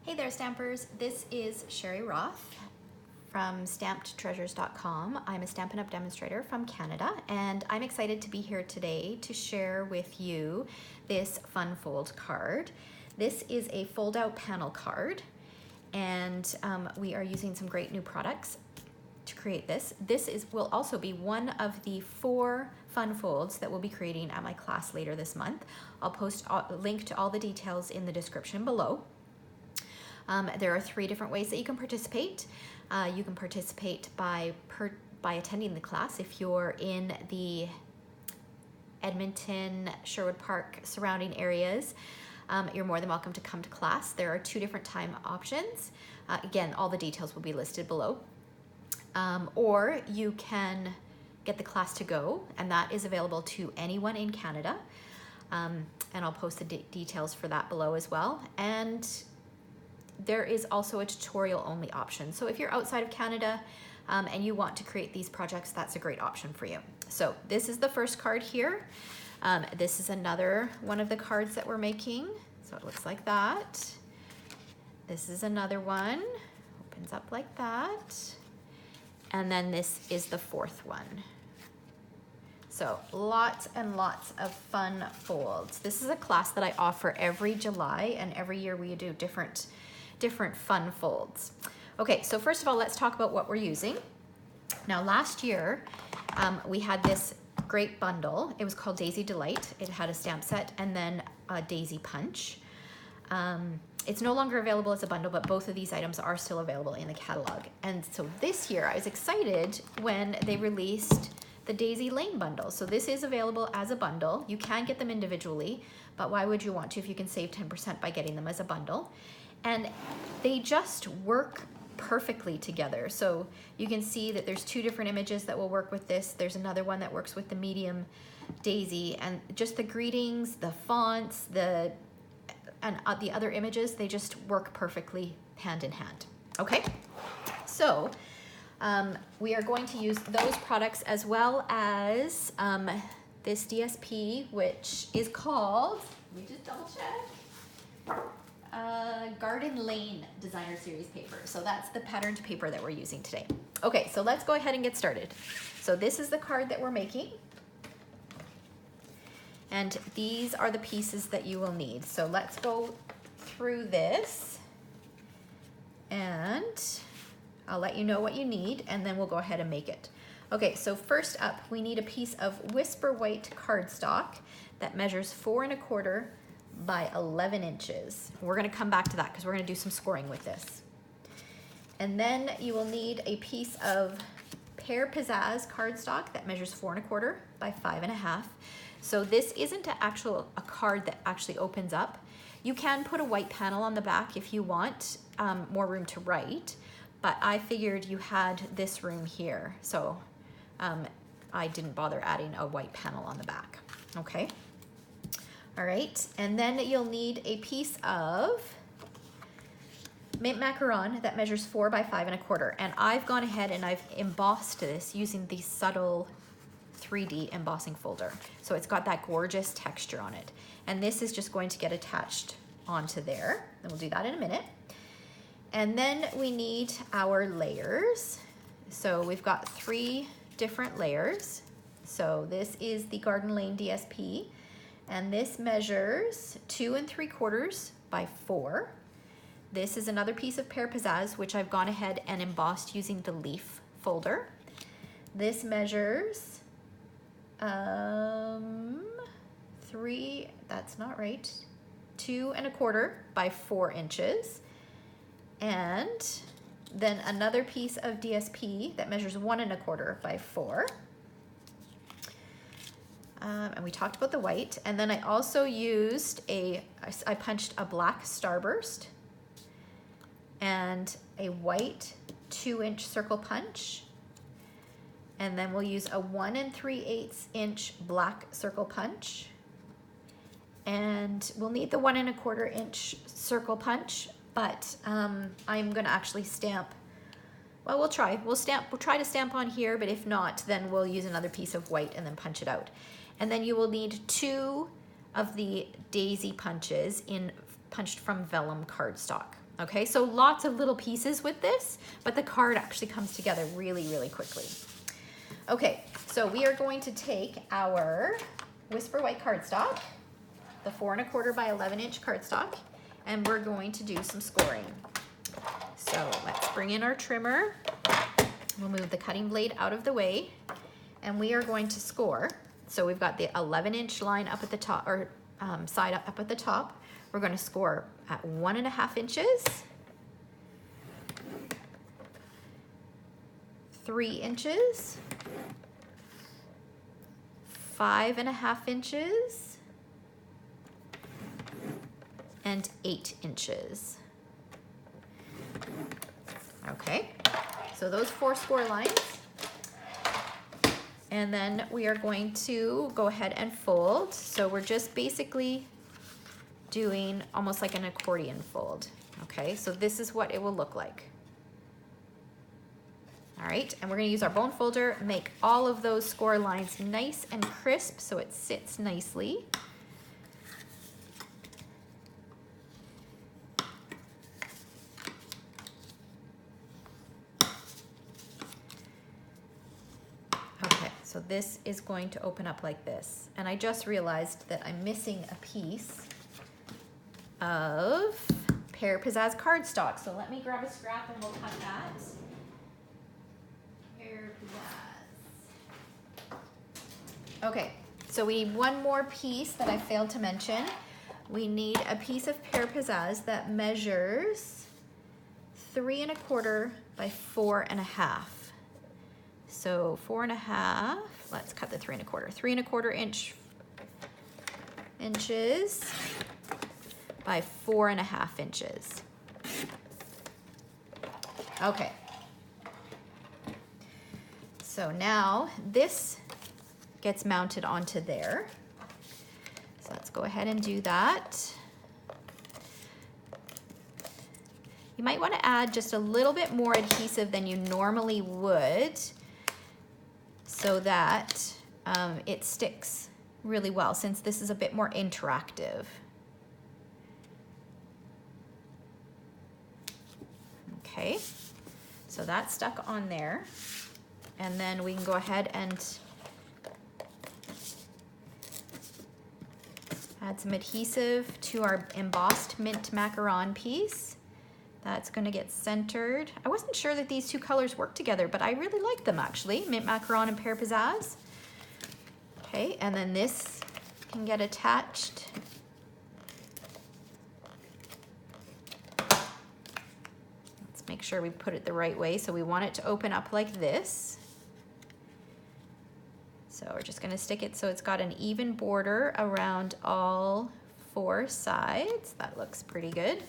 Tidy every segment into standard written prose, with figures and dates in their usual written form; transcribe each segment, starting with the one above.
Hey there, Stampers. This is Sherry Roth from StampedTreasures.com. I'm a Stampin' Up! Demonstrator from Canada, and I'm excited to be here today to share with you this Fun Fold card. This is a fold-out panel card, and we are using some great new products to create this. Will also be one of the 4 fun folds that we'll be creating at my class later this month. I'll post a link to all the details in the description below. There are 3 different ways that you can participate. You can participate by attending the class. If you're in the Edmonton, Sherwood Park surrounding areas, you're more than welcome to come to class. There are 2 different time options. Again, all the details will be listed below. Or you can get the class to go, and that is available to anyone in Canada. And I'll post the details for that below as well. And there is also a tutorial only option. So if you're outside of Canada and you want to create these projects, that's a great option for you. So this is the first card here. This is another one of the cards that we're making. So it looks like that. This is another one, opens up like that. And then this is the 4th one. So lots and lots of fun folds. This is a class that I offer every July, and every year we do different fun folds. Okay, so first of all, let's talk about what we're using. Now last year, we had this great bundle. It was called Daisy Delight. It had a stamp set and then a daisy punch. It's no longer available as a bundle, but both of these items are still available in the catalog. And so this year I was excited when they released the Daisy Lane bundle. So this is available as a bundle. You can get them individually, but why would you want to if you can save 10% by getting them as a bundle? And they just work perfectly together. So you can see that there's 2 different images that will work with this. There's another one that works with the medium daisy, and just the greetings, the fonts, the other images, they just work perfectly hand in hand. Okay, so we are going to use those products as well as this DSP, which is called, let me just double check, Garden Lane Designer Series paper. So that's the patterned paper that we're using today. Okay, so let's go ahead and get started. So this is the card that we're making. And these are the pieces that you will need. So let's go through this, and I'll let you know what you need, and then we'll go ahead and make it. Okay, so first up, we need a piece of Whisper White cardstock that measures 4 1/4 by 11 inches. We're gonna come back to that because we're gonna do some scoring with this. And then you will need a piece of Pear Pizzazz cardstock that measures 4 1/4 by 5 1/2. So this isn't a card that actually opens up. You can put a white panel on the back if you want more room to write, but I figured you had this room here, so I didn't bother adding a white panel on the back. Okay. All right, and then you'll need a piece of mint macaron that measures 4 by 5 1/4, and I've gone ahead and I've embossed this using the subtle 3D embossing folder. So it's got that gorgeous texture on it. And this is just going to get attached onto there. And we'll do that in a minute. And then we need our layers. So we've got 3 different layers. So this is the Garden Lane DSP, and this measures 2 3/4 by 4. This is another piece of Pear Pizzazz, which I've gone ahead and embossed using the leaf folder. This measures 2 1/4 by 4 inches. And then another piece of DSP that measures 1 1/4 by 4. And we talked about the white. And then I also used I punched a black starburst and a white 2-inch circle punch. And then we'll use a 1 3/8 inch black circle punch. And we'll need the 1 1/4 inch circle punch, but I'm gonna actually stamp, well, we'll try to stamp on here, but if not, then we'll use another piece of white and then punch it out. And then you will need 2 of the daisy punches punched from vellum cardstock. Okay, so lots of little pieces with this, but the card actually comes together really, really quickly. Okay, so we are going to take our Whisper White cardstock, the 4 1/4 by 11 inch cardstock, and we're going to do some scoring. So let's bring in our trimmer. We'll move the cutting blade out of the way, and we are going to score. So we've got the 11 inch line up at the top, or side up at the top. We're going to score at 1.5 inches, 3 inches, 5.5 inches, and 8 inches. Okay, so those 4 score lines. And then we are going to go ahead and fold. So we're just basically doing almost like an accordion fold. Okay, so this is what it will look like. All right, and we're gonna use our bone folder, make all of those score lines nice and crisp so it sits nicely. Okay, so this is going to open up like this. And I just realized that I'm missing a piece of Pear Pizzazz cardstock. So let me grab a scrap and we'll cut that. Pear Pizzazz. Okay, so we need one more piece that I failed to mention. We need a piece of Pear Pizzazz that measures 3 1/4 by 4.5. So 4.5, let's cut the 3 1/4. 3 1/4 inches by 4.5 inches. Okay. So now this gets mounted onto there. So let's go ahead and do that. You might want to add just a little bit more adhesive than you normally would so that it sticks really well, since this is a bit more interactive. Okay, so that's stuck on there. And then we can go ahead and add some adhesive to our embossed mint macaron piece. That's going to get centered. I wasn't sure that these two colors work together, but I really like them actually, mint macaron and Pear Pizzazz. Okay, and then this can get attached. Let's make sure we put it the right way. So we want it to open up like this. So we're just going to stick it so it's got an even border around all 4 sides. That looks pretty good.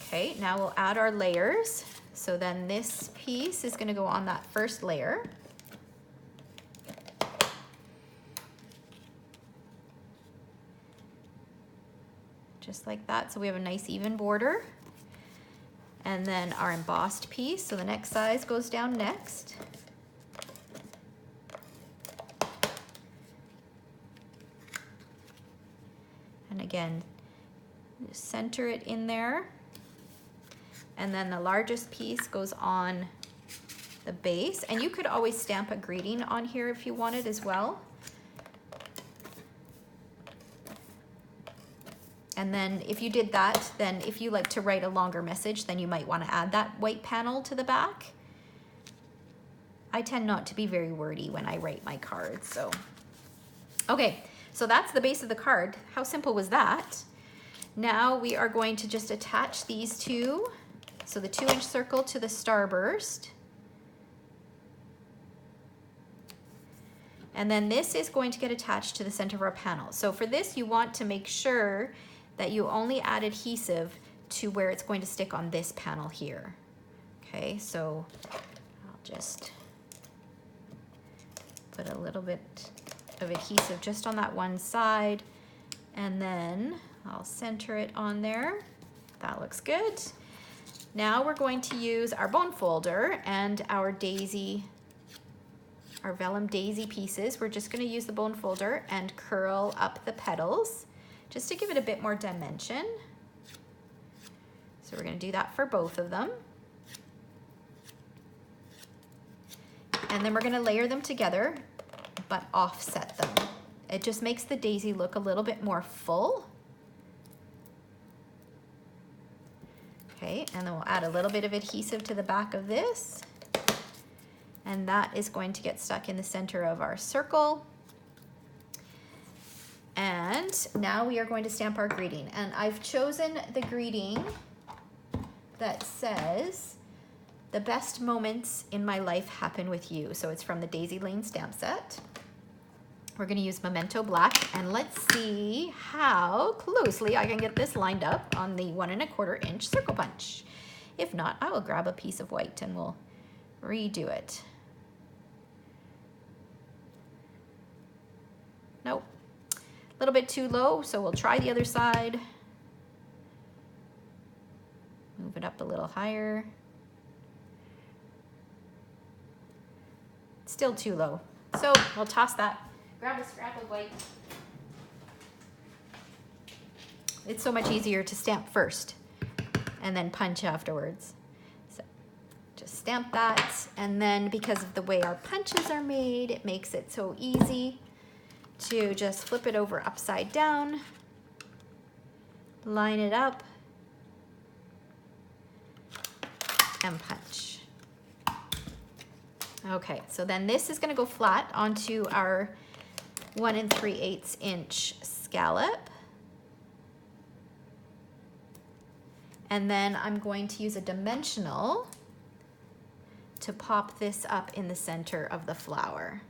Okay, now we'll add our layers. So then this piece is going to go on that first layer. Just like that, so we have a nice even border. And then our embossed piece, so the next size goes down next. And again, center it in there. And then the largest piece goes on the base. And you could always stamp a greeting on here if you wanted as well. And then if you did that, then if you like to write a longer message, then you might want to add that white panel to the back. I tend not to be very wordy when I write my cards, so. Okay, so that's the base of the card. How simple was that? Now we are going to just attach these two. So the 2-inch circle to the starburst. And then this is going to get attached to the center of our panel. So for this, you want to make sure that you only add adhesive to where it's going to stick on this panel here. Okay, so I'll just put a little bit of adhesive just on that one side, and then I'll center it on there. That looks good. Now we're going to use our bone folder and our daisy, our vellum daisy pieces. We're just going to use the bone folder and curl up the petals just to give it a bit more dimension. So we're going to do that for both of them. And then we're going to layer them together, but offset them. It just makes the daisy look a little bit more full. Okay, and then we'll add a little bit of adhesive to the back of this. And that is going to get stuck in the center of our circle. And now we are going to stamp our greeting. And I've chosen the greeting that says, "The best moments in my life happen with you." So it's from the Daisy Lane stamp set. We're going to use Memento Black, and let's see how closely I can get this lined up on the 1 1/4 inch circle punch. If not, I will grab a piece of white and we'll redo it. Nope, a little bit too low, so we'll try the other side. Move it up a little higher. Still too low, so we'll toss that. Grab a scrap of white. It's so much easier to stamp first and then punch afterwards. So just stamp that, and then because of the way our punches are made, it makes it so easy to just flip it over upside down, line it up, and punch. Okay, so then this is going to go flat onto our 1 3/8 inch scallop. And then I'm going to use a dimensional to pop this up in the center of the flower.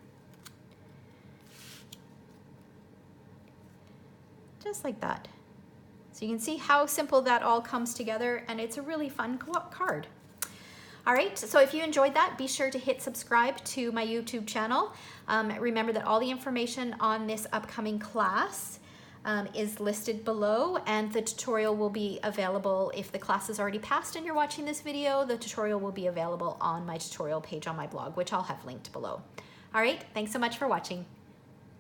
Just like that. So you can see how simple that all comes together, and it's a really fun card. All right, so if you enjoyed that, be sure to hit subscribe to my YouTube channel. Remember that all the information on this upcoming class is listed below, and the tutorial will be available if the class is already passed and you're watching this video. The tutorial will be available on my tutorial page on my blog, which I'll have linked below. All right, thanks so much for watching.